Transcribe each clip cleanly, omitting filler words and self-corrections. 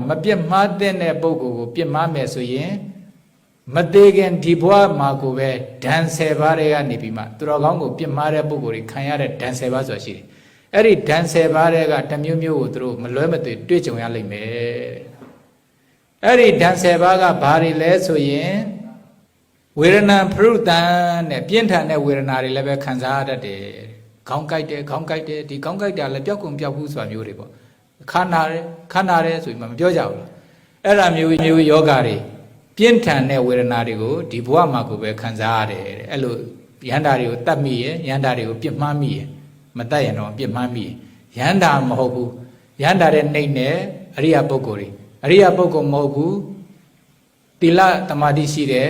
မပြစ်မှားတဲ့ပုဂ္ဂိုလ်ကိုပြစ်မှားမယ်ဆိုရင်မသေးခင်ဒီဘဝမှာကိုပဲဒဏ်10ပါးတွေကနေပြီးမှသူတော်ကောင်းကိုပြစ်မှားတဲ့ပုဂ္ဂိုလ်တွေခံရတဲ့ဒဏ်10ပါးဆိုတာရှိတယ်။အဲ့ဒီဒဏ်10ပါးတွေကတစ်မျိုးမျိုးကိုသူတို့မလွဲမသွေတွေ့ကြုံရလိမ့်မယ်။အဲ့ဒီဒဏ်10ပါးကဘာတွေလဲဆိုရင်ဝေဒနာဖရုတန်နဲ့ပြင်းထန်တဲ့ဝေဒနာတွေလည်းပဲခံစားရတတ်တယ်။ခေါင်းကိုက်တယ်ဒီခေါင်းကိုက်တာလည်းပျောက်ကုန်ပျောက်ဘူးဆိုတာမျိုးတွေပေါ့။ခန္ဓာတယ်ဆိုပြီးမှမပြောကြဘူးလား။အဲ့ဒါမျိုးယောဂတွေပြင်းထန်တဲ့ဝေဒနာတွေကိုဒီဘဝမှာကိုပဲခံစားရတယ်တဲ့အဲ့လိုယန္တာတွေကိုတတ်မိရဲ့ယန္တာတွေကိုပြစ်မှားမိရဲ့မတတ်ရင်တော့ပြစ်မှားမိရဲ့ယန္တာမဟုတ်ဘူးယန္တာတဲ့နှိမ့်နဲ့အရိယပုဂ္ဂိုလ်တွေအရိယပုဂ္ဂိုလ်မဟုတ်ဘူးတိလသမာဓိရှိတဲ့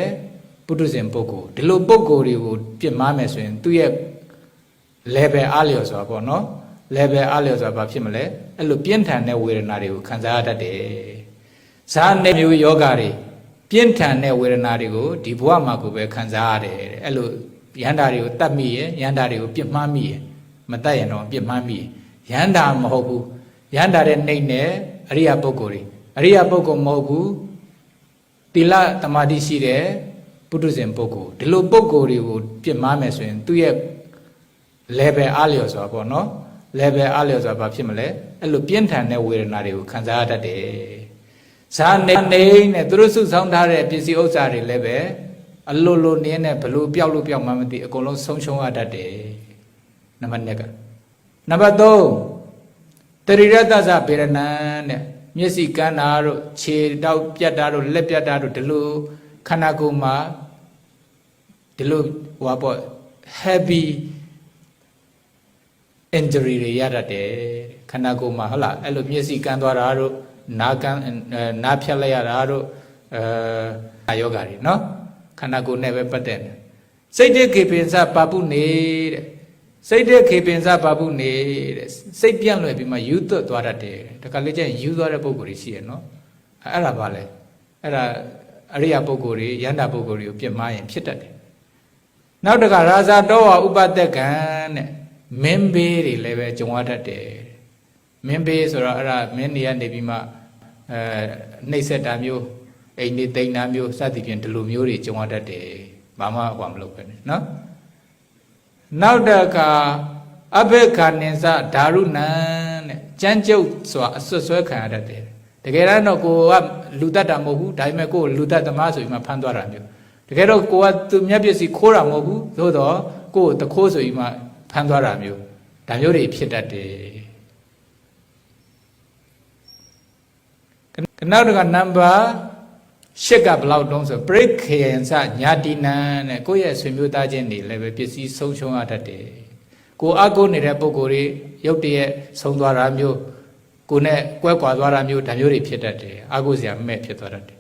ပုထုဇဉ်ပုဂ္ဂိုလ်ဒီလိုပုဂ္ဂိုလ်တွေကိုပြစ်မှားမယ်ဆိုရင်သူ့ရဲ့ level အားလျော်ဆိုတာပေါ့နော် level အားလျော်ဆိုတာဘာဖြစ်မလဲအဲ့လိုပြင်းထန်တဲ့ဝေဒနာတွေကိုခံစားရတတ်တယ်ဇာနေမျိုးယောဂတွေပြင်းထန်တဲ့ဝေဒနာတွေကိုဒီဘဝမှာကိုပဲခံစားရတယ်တဲ့အဲ့လိုယန္တာတွေကိုတတ်မိရဲ့ယန္တာတွေကိုပြစ်မှားမိရဲ့မတတ်ရင်တော့ပြစ်မှားမိရဲ့ယန္တာမဟုတ်ဘူးယန္တာတဲ့နှိမ့်နဲ့အရိယပုဂ္ဂိုလ်တွေအရိယပုဂ္ဂိုလ်မဟုတ်ဘူးတိလသမာဓိရှိတဲ့ပုထုဇဉ်ပုဂ္ဂိုလ်ဒီလိုပုဂ္ဂိုလ်တွေကိုပြစ်မှားမယ်ဆိုရင်သူ့ရဲ့ level အားလျော်ဆိုတာပေါ့နော် level အားလျော်ဆိုတာဘာဖြစ်မလဲအဲ့လိုပြင်းထန်တဲ့ဝေဒနာတွေကိုခံစားရတတ်တယ်ဇာနေနဲ့သူတို့စုဆောင်းထားတဲ့ပစ္စည်းဥစ္စာတွေလည်းပဲအလိုလိုနည်းနဲ့ဘလို့ပျောက်လို့ပျောက်မှမသိအကုန်လုံးဆုံးရှုံးရတတ်တယ်နံပါတ်1ကနံပါတ်3တရိရတ္တဇဗေရဏံတဲ့မျက်စိကန်းတာတို့ခြေတောက်ပြတ်တာတို့လက်ပြတ်တာတို့ဒီလိုခန္ဓာကိုယ်မှာဒီလိုဟိုပါပေါ့ heavy injury တွေရတတ်တယ်ခန္ဓာကိုယ်မှာဟုတ်လားအဲ့လိုမျက်စိကန်းသွားတာတို့နားဖြတ်လိုက်ရတာတို့ယောဂါတွေနော်ခန္ဓာကိုယ်နဲ့ပဲပတ်သက်တယ်စိတ်တခေပင်စပါပုနေတဲ့စိတ်တခေပင်စပါပုနေတဲ့စိတ်ပြန့်လွယ်ပြီးမှယူသွတ်သွားတတ်တယ်တခါလေကျရင်ယူသွားတဲ့ပုံကိုယ်တွေရှိရနော်အဲ့ဒါပါလေအဲ့ဒါအရိယပုဂ္ဂိုလ်တွေယန္တာပုဂ္ဂိုလ်တွေကိုပြစ်မှားရင်ဖြစ်တတ်တယ်နောက်တခါရာဇာတောဝဥပတက္ကံတဲ့မင်းဘေးတွေလည်းပဲကြုံရတတ်တယ်မင်းဘေးဆိုတော့အဲ့ဒါမင်းနေရနေပြီးမှနှိပ်စက်တာမျိုးအိမ်နေတိန်တာမျိုးစသဖြင့်ဒီလိုမျိုးတွေကြုံရတတ်တယ်ဘာမှဟောမလုပ်ပဲနဲ့နော်နောက်တခါအဘိက္ခဏင်္စဓာရုဏံတဲ့ကြမ်းကြုတ်ဆိုတာအဆွတ်ဆွဲခံရတတ်တယ်တကယ်တော့ကိုကလူတတ်တာမဟုတ်ဘူးဒါပေမဲ့ကိုယ်လူတတ်သမားဆိုပြီးမှဖမ်းသွားတာမျိုးတကယ်တော့ကိုကသူမျက်ပစ္စည်းခိုးတာမဟုတ်ဘူးသို့တော့ကိုယ်တခိုးဆိုပြီးမှဖမ်းသွားတာမျိုးဒါမျိုးတွေဖြစ်တတ်တယ်နောက်တစ်ခါနံပါတ်8ကဘယ်လောက်တုံးဆိုပရိခေယံစညာတိနံတဲ့ကိုယ့်ရဲ့ဆွေမျိုးသားချင်းတွေလည်းပဲပစ္စည်းဆုံးရှုံးရတတ်တယ်ကိုအကုနေတဲ့ပုံကိုယ်တွေရုပ်တရက်ဆုံးသွားတာမျိုးကိုနဲ့ကွဲကွာသွားတာမျိုးဒါမျိုးတွေဖြစ်တတ်တယ်အကုစရာမဲ့ဖြစ်သွားတတ်တယ်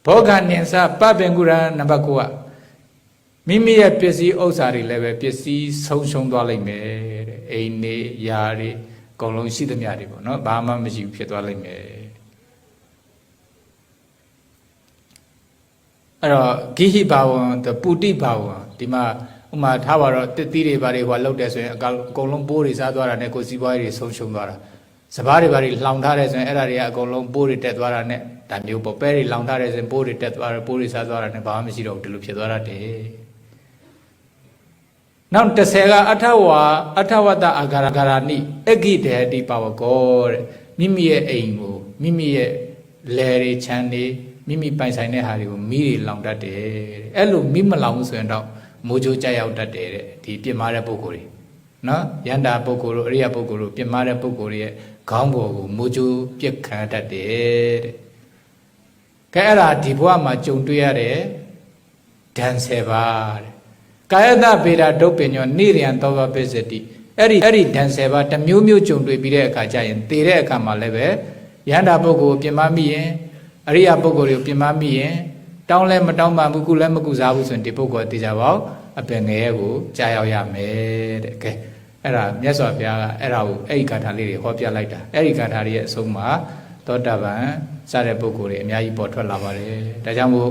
ဘောဂနိစပပင်ကုရနံပါတ်9ကမိမိရဲ့ပစ္စည်းဥစ္စာတွေလည်းပဲပစ္စည်းဆုံးရှုံးသွားလိမ့်မယ်တဲ့အိမ်နေယာတွေအကုန်လုံးရှိသမျှတွေပေါ့နော်ဘာမှမရှိဘူးဖြစ်သွားလိမ့်မယ်အဲ့တော့ဂိဟိဘာဝံပူတိဘာဝံဒီမှာဥမာထားပါတော့တစ်သီးတွေဘာတွေဟိုလောက်တယ်ဆိုရင်အကုန်လုံးပိုးတွေစားသွားတာနဲ့ကိုယ်စီးပွားရေးတွေဆုံးရှုံးသွားတာစပားတွေဘာတွေလောင်ထားတယ်ဆိုရင်အဲ့ဒါတွေကအကုန်လုံးပိုးတွေတက်သွားတာနဲ့ဒါမျိုးပေါ့ပဲတွေလောင်ထားတယ်ဆိုရင်ပိုးတွေတက်သွားတယ်ပိုးတွေစားသွားတာနဲ့ဘာမှမရှိတော့ဘူးဒီလိုဖြစ်သွားတတ်တယ်နောက်30ကအထဝတ္တအာဂရဂရဏိအဂိတေတိပါဝကောတဲ့မိမိရဲ့အိမ်ကိုမိမိရဲ့လယ်တွေခြံတွေမိမိပိုင်ဆိုင်တဲ့ဟာတွေကိုမိတွေလောင်တတ်တယ်အဲ့လိုမိမလောင်ဘူးဆိုရင်တော့မိုးကြိုးကြရောက်တတ်တယ်တဲ့ဒီပြစ်မှားတဲ့ပုဂ္ဂိုလ်တွေနော်ယန္တာပုဂ္ဂိုလ်တို့အရိယပုဂ္ဂိုလ်တို့ပြစ်မှားတဲ့ပုဂ္ဂိုလ်တွေရဲ့ခေါင်းပေါ်ကိုမိုးကြိုးပြစ်ခံတတ်တယ်တဲ့ကဲအဲ့ဒါဒီဘဝမှာကြုံတွေ့ရတဲ့ဒဏ်10ပါးတဲ့ကာယတဗေဒဒုပ္ပညောနိရိယံသောဘပစ္စတိအဲ့ဒီဒဏ်10ပါးတစ်မျိုးမျိုးကြုံတွေ့ပြီးတဲ့အခါကျရင်တည်တဲ့အခါမှာလည်းပဲယန္တာပုဂ္ဂိုလ်ပြစ်မှားမိရင်အရိယပုဂ္ဂိုလ်တွေကိုပြစ်မှားမိရင်တောင်းလဲမတောင်းပါဘူးကုလည်းမကုစားဘူးဆိုရင်ဒီပုဂ္ဂိုလ်သိကြပါဦးအပင်ငယ်ကိုကြားရောက်ရမယ်တဲ့ကဲအဲ့ဒါမြတ်စွာဘုရားကအဲ့ဒါကိုအဲ့ဒီဂါထာလေးတွေဟောပြလိုက်တာအဲ့ဒီဂါထာတွေရဲ့အဆုံးမှာသောတာပန်စတဲ့ပုဂ္ဂိုလ်တွေအများကြီးပေါ်ထွက်လာပါတယ်ဒါကြောင့်မို့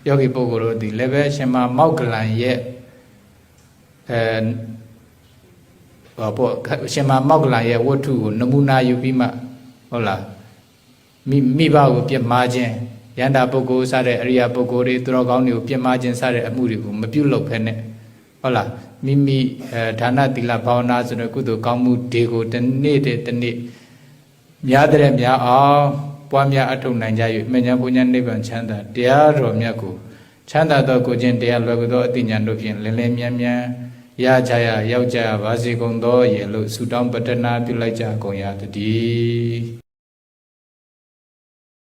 ယောဂီပုဂ္ဂိုလ်တို့ဒီလည်းပဲရှင်မမောက္ကလံရဲ့ဟောပေါ့ရှင်မမောက္ကလံရဲ့ဝတ္ထုကိုနမူနာယူပြီးမှဟုတ်လား မိဘကိုပြစ်မှားခြင်းယန္တာပုဂ္ဂိုလ်စတဲ့အရိယာပုဂ္ဂိုလ်တွေသူတော်ကောင်းတွေကိုပြစ်မှားခြင်းစတဲ့အမှုတွေကိုမပြုလုပ်ဖ ೇನೆ ဟုတ်လားမိမိဒါနသီလဘာဝနာဆိုတဲ့ကုသိုလ်ကောင်းမှုတွေကိုတစ်နေ့တစ်နေ့များတဲ့များအောင်ပွားများအထောက်နိုင်ကြ၍မြတ်ဉာဏ်ဘုံဉာဏ်နိဗ္ဗာန်ချမ်းသာတရားတော်မြတ်ကိုချမ်းသာသောကိုခြင်းတရားလွယ်ကူသောအသိဉာဏ်တို့ဖြင့်လင်းလင်းမြန်မြန်ရကြရရောက်ကြပါစေကုန်သောရေလို့ဆုတောင်းပတ္တနာပြုလိုက်ကြကုန်ရတည်း